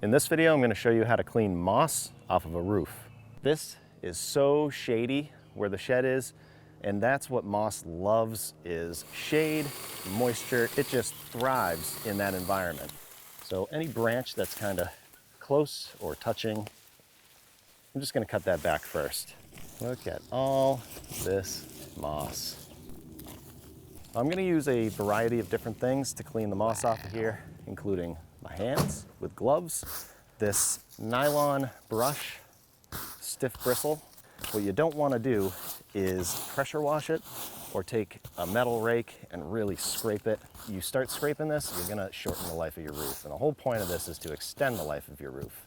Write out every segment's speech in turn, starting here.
In this video, I'm going to show you how to clean moss off of a roof. This is so shady where the shed is, and that's what moss loves, is shade, moisture. It just thrives in that environment. So any branch that's kind of close or touching, I'm just going to cut that back first. Look at all this moss. I'm going to use a variety of different things to clean the moss off of here, including my hands with gloves, this nylon brush, stiff bristle. What you don't want to do is pressure wash it or take a metal rake and really scrape it. You start scraping this, you're going to shorten the life of your roof. And the whole point of this is to extend the life of your roof.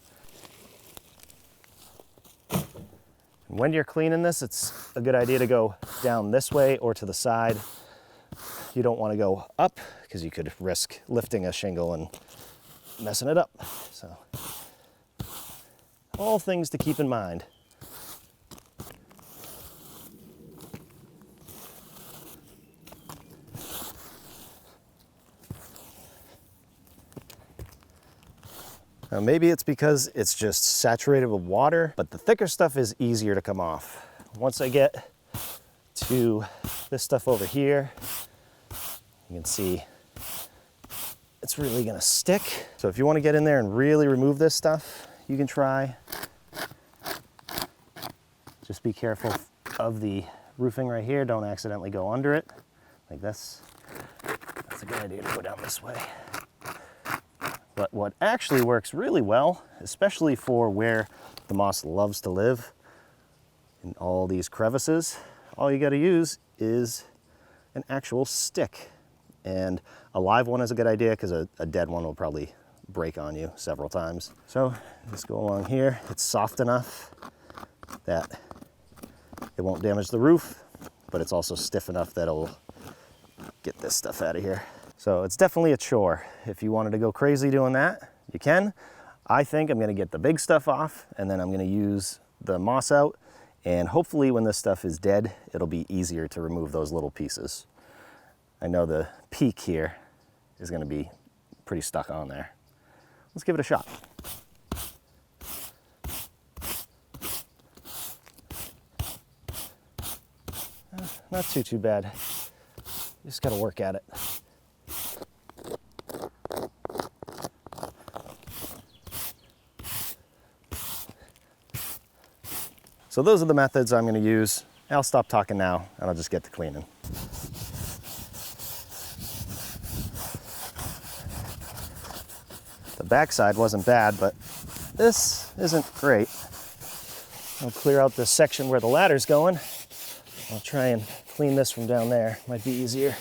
And when you're cleaning this, it's a good idea to go down this way or to the side. You don't want to go up because you could risk lifting a shingle and messing it up. So, all things to keep in mind. Now maybe it's because it's just saturated with water, but the thicker stuff is easier to come off. Once I get to this stuff over here, you can see it's really gonna stick. So if you wanna get in there and really remove this stuff, you can try. Just be careful of the roofing right here. Don't accidentally go under it like this. That's a good idea to go down this way. But what actually works really well, especially for where the moss loves to live, in all these crevices, all you gotta use is an actual stick. And a live one is a good idea because a dead one will probably break on you several times. So just go along here. It's soft enough that it won't damage the roof, but it's also stiff enough that it'll get this stuff out of here. So it's definitely a chore. If you wanted to go crazy doing that, you can. I think I'm gonna get the big stuff off and then I'm gonna use the moss out, and hopefully when this stuff is dead, it'll be easier to remove those little pieces. I know the peak here is gonna be pretty stuck on there. Let's give it a shot. Not too bad. You just gotta work at it. So those are the methods I'm gonna use. I'll stop talking now and I'll just get to cleaning. The backside wasn't bad, but this isn't great. I'll clear out this section where the ladder's going. I'll try and clean this from down there. Might be easier.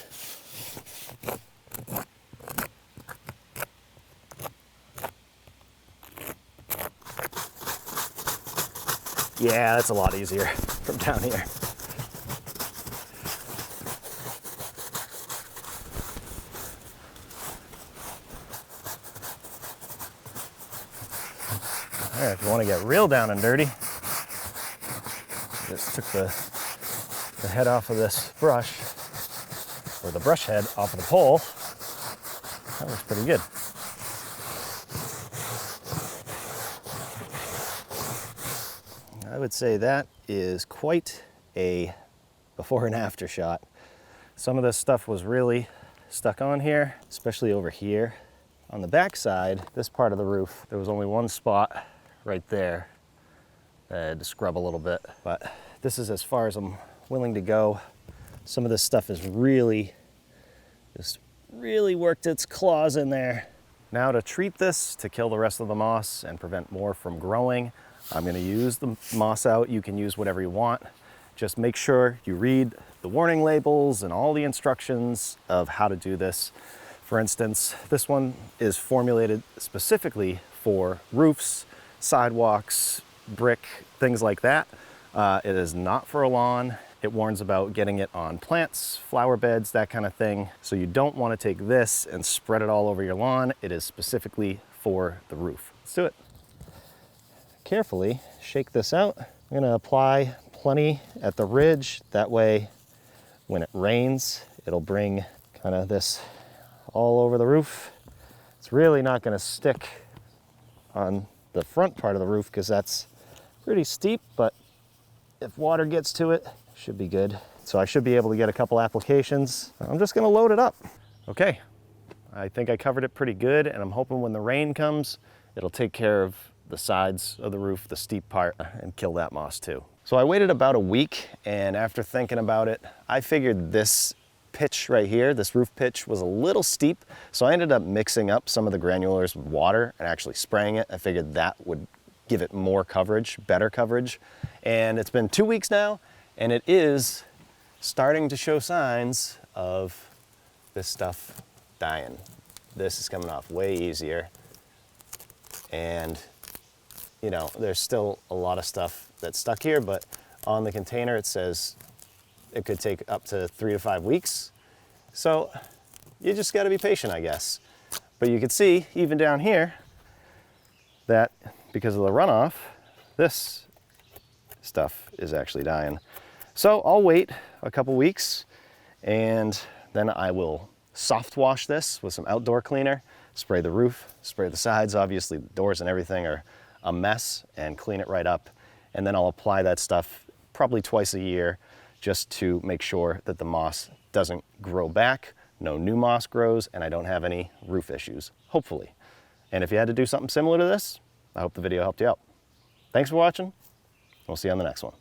Yeah, that's a lot easier from down here. All right, if you want to get real down and dirty, just took the head off of this brush, or the brush head off of the pole. That was pretty good. I would say that is quite a before and after shot. Some of this stuff was really stuck on here, especially over here. On the back side, this part of the roof, there was only one spot right there that I had to scrub a little bit, but this is as far as I'm willing to go. Some of this stuff has really worked its claws in there. Now to treat this, to kill the rest of the moss and prevent more from growing, I'm gonna use the moss out. You can use whatever you want. Just make sure you read the warning labels and all the instructions of how to do this. For instance, this one is formulated specifically for roofs, sidewalks, brick, things like that. It is not for a lawn. It warns about getting it on plants, flower beds, that kind of thing. So you don't want to take this and spread it all over your lawn. It is specifically for the roof. Let's do it. Carefully shake this out. I'm gonna apply plenty at the ridge. That way, when it rains, it'll bring kind of this all over the roof. It's really not gonna stick on the front part of the roof because that's pretty steep, but if water gets to it, should be good. So I should be able to get a couple applications. I'm just gonna load it up. Okay, I think I covered it pretty good, and I'm hoping when the rain comes, it'll take care of the sides of the roof, the steep part, and kill that moss too. So I waited about a week, and after thinking about it, I figured this pitch right here, this roof pitch, was a little steep, so I ended up mixing up some of the granulars with water and actually spraying it. I figured that would give it more coverage, better coverage. And it's been 2 weeks now, and it is starting to show signs of this stuff dying. This is coming off way easier. And, you know, there's still a lot of stuff that's stuck here, but on the container it says it could take up to 3 to 5 weeks. So you just gotta be patient, I guess. But you can see, even down here, that because of the runoff, this stuff is actually dying. So I'll wait a couple weeks, and then I will soft wash this with some outdoor cleaner, spray the roof, spray the sides. Obviously the doors and everything are a mess, and clean it right up. And then I'll apply that stuff probably twice a year just to make sure that the moss doesn't grow back, no new moss grows, and I don't have any roof issues, hopefully. And if you had to do something similar to this, I hope the video helped you out. Thanks for watching. We'll see you on the next one.